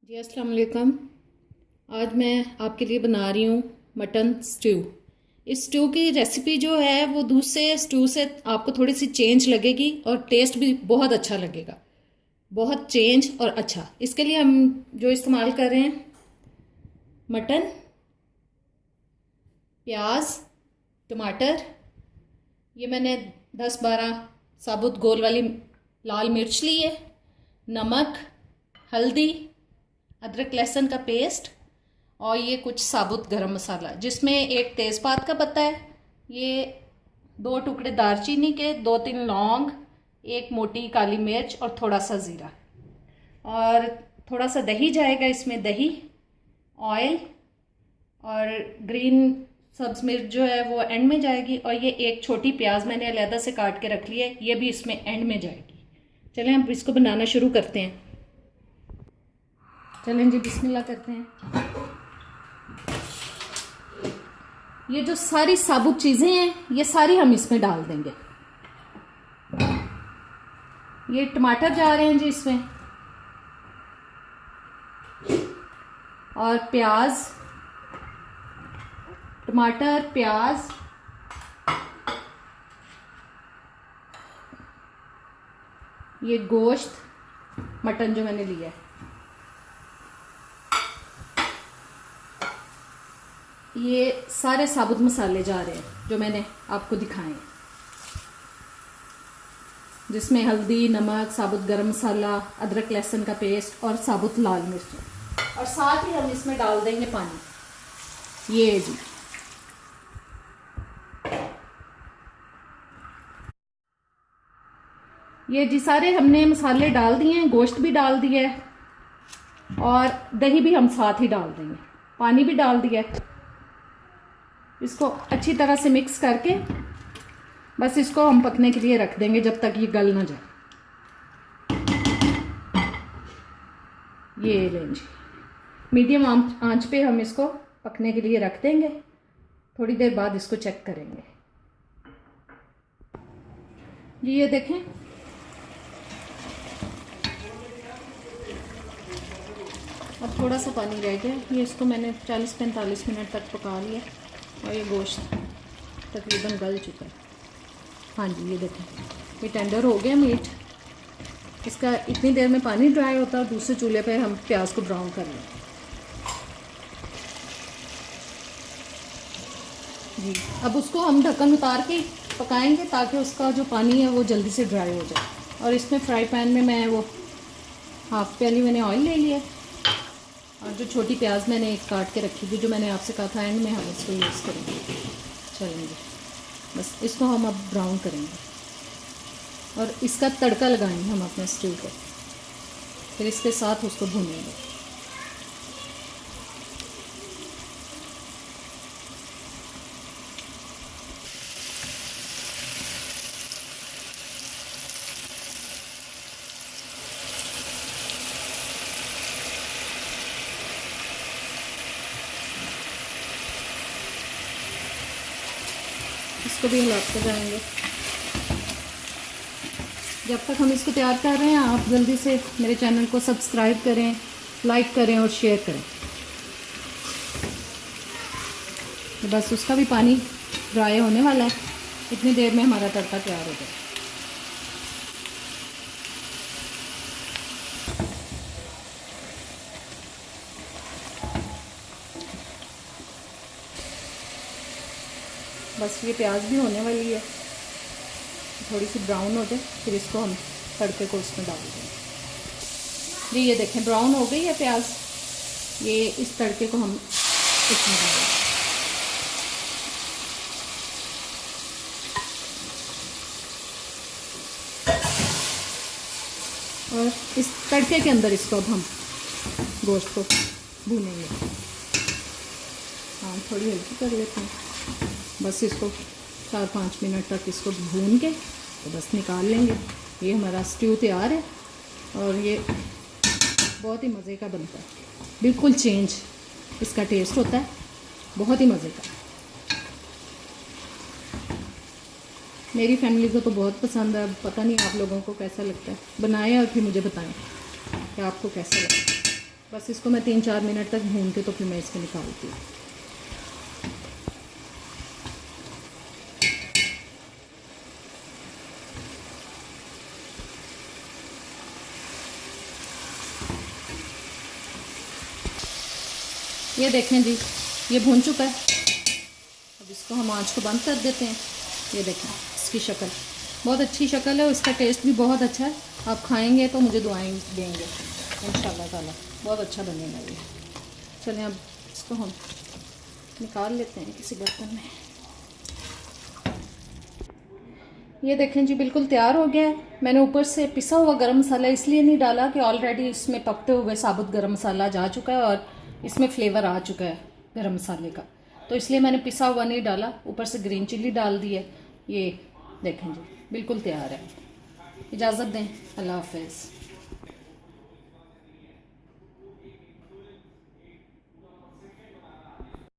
जी अस्सलाम वालेकुम। आज मैं आपके लिए बना रही हूँ मटन स्ट्यू। इस स्ट्यू की रेसिपी जो है वो दूसरे स्ट्यू से आपको थोड़ी सी चेंज लगेगी और टेस्ट भी बहुत अच्छा लगेगा, बहुत चेंज और अच्छा। इसके लिए हम जो इस्तेमाल कर रहे हैं मटन, प्याज, टमाटर, ये मैंने 10-12 साबुत गोल वाली लाल मिर्च ली है, नमक, हल्दी, अदरक लहसुन का पेस्ट और ये कुछ साबुत गरम मसाला जिसमें एक तेज़पात का पत्ता है, ये 2 टुकड़े दालचीनी के, 2-3 लौंग, एक मोटी काली मिर्च और थोड़ा सा ज़ीरा और थोड़ा सा दही जाएगा इसमें, दही, ऑयल और ग्रीन सब्ज़ मिर्च जो है वो एंड में जाएगी और ये एक छोटी प्याज मैंने अलहदा से काट के रख ली है, ये भी इसमें एंड में जाएगी। चलें हम इसको बनाना शुरू करते हैं। चलें जी बिस्मिल्लाह करते हैं। ये जो सारी साबुत चीज़ें हैं ये सारी हम इसमें डाल देंगे। ये टमाटर जा रहे हैं जी इसमें और प्याज, टमाटर, प्याज, ये गोश्त मटन जो मैंने लिया है, ये सारे साबुत मसाले जा रहे हैं जो मैंने आपको दिखाए हैं, जिसमें हल्दी, नमक, साबुत गरम मसाला, अदरक लहसुन का पेस्ट और साबुत लाल मिर्च। और साथ ही हम इसमें डाल देंगे पानी। ये जी ये जी सारे हमने मसाले डाल दिए हैं, गोश्त भी डाल दिया है और दही भी हम साथ ही डाल देंगे, पानी भी डाल दिया है। इसको अच्छी तरह से मिक्स करके बस इसको हम पकने के लिए रख देंगे जब तक ये गल ना जाए। ये लेंगे मीडियम आंच पे हम इसको पकने के लिए रख देंगे, थोड़ी देर बाद इसको चेक करेंगे। ये देखें अब थोड़ा सा पानी रह गया, ये इसको मैंने 40-45 मिनट तक पका लिया और ये गोश्त तकरीबन गल चुका है। हाँ जी ये देखें ये टेंडर हो गया मीट। इसका इतनी देर में पानी ड्राई होता है और दूसरे चूल्हे पे हम प्याज को ब्राउन कर लें। जी अब उसको हम ढक्कन उतार के पकाएंगे ताकि उसका जो पानी है वो जल्दी से ड्राई हो जाए। और इसमें फ्राई पैन में मैं वो हाफ प्याली मैंने ऑयल ले लिया और जो छोटी प्याज मैंने एक काट के रखी थी, जो मैंने आपसे कहा था एंड में हम इसको यूज़ करेंगे। चलेंगे बस इसको हम अब ब्राउन करेंगे और इसका तड़का लगाएंगे हम अपने स्ट्यू को, फिर इसके साथ उसको भूनेंगे। इसको भी हिलाते जाएंगे जब तक हम इसको तैयार कर रहे हैं। आप जल्दी से मेरे चैनल को सब्सक्राइब करें, लाइक करें और शेयर करें। तो बस उसका भी पानी ड्राई होने वाला है, इतनी देर में हमारा तड़का तैयार हो जाए। बस ये प्याज भी होने वाली है, थोड़ी सी ब्राउन हो जाए फिर इसको हम तड़के को उसमें डाल देंगे। जी ये देखें ब्राउन हो गई है प्याज, ये इस तड़के को हम इसमें डालेंगे। और इस तड़के के अंदर इसको अब हम गोश्त को भूनेंगे। हाँ थोड़ी हल्की कर लेते हैं, बस इसको 4-5 मिनट तक इसको भून के तो बस निकाल लेंगे। ये हमारा स्ट्यू तैयार है और ये बहुत ही मज़े का बनता है, बिल्कुल चेंज इसका टेस्ट होता है, बहुत ही मज़े का। मेरी फैमिली को तो बहुत पसंद है, पता नहीं आप लोगों को कैसा लगता है। बनाएं और फिर मुझे बताएं कि आपको कैसा लगता है। बस इसको मैं 3-4 मिनट तक भून के तो फिर मैं इसको निकालती हूँ। ये देखें जी, ये भून चुका है। अब इसको हम आँच को बंद कर देते हैं। ये देखें इसकी शक्ल बहुत अच्छी शक्ल है और इसका टेस्ट भी बहुत अच्छा है। आप खाएंगे तो मुझे दुआएं देंगे इंशाल्लाह ताला, बहुत अच्छा बनेगा ये। चलें अब इसको हम निकाल लेते हैं किसी बर्तन में। ये देखें जी बिल्कुल तैयार हो गया है। मैंने ऊपर से पिसा हुआ गरम मसाला इसलिए नहीं डाला कि ऑलरेडी इसमें पकते हुए साबुत गरम मसाला जा चुका है और इसमें फ्लेवर आ चुका है गरम मसाले का, तो इसलिए मैंने पिसा हुआ नहीं डाला। ऊपर से ग्रीन चिल्ली डाल दी है। ये देखें जी बिल्कुल तैयार है। इजाज़त दें, अल्लाह हाफ़िज़।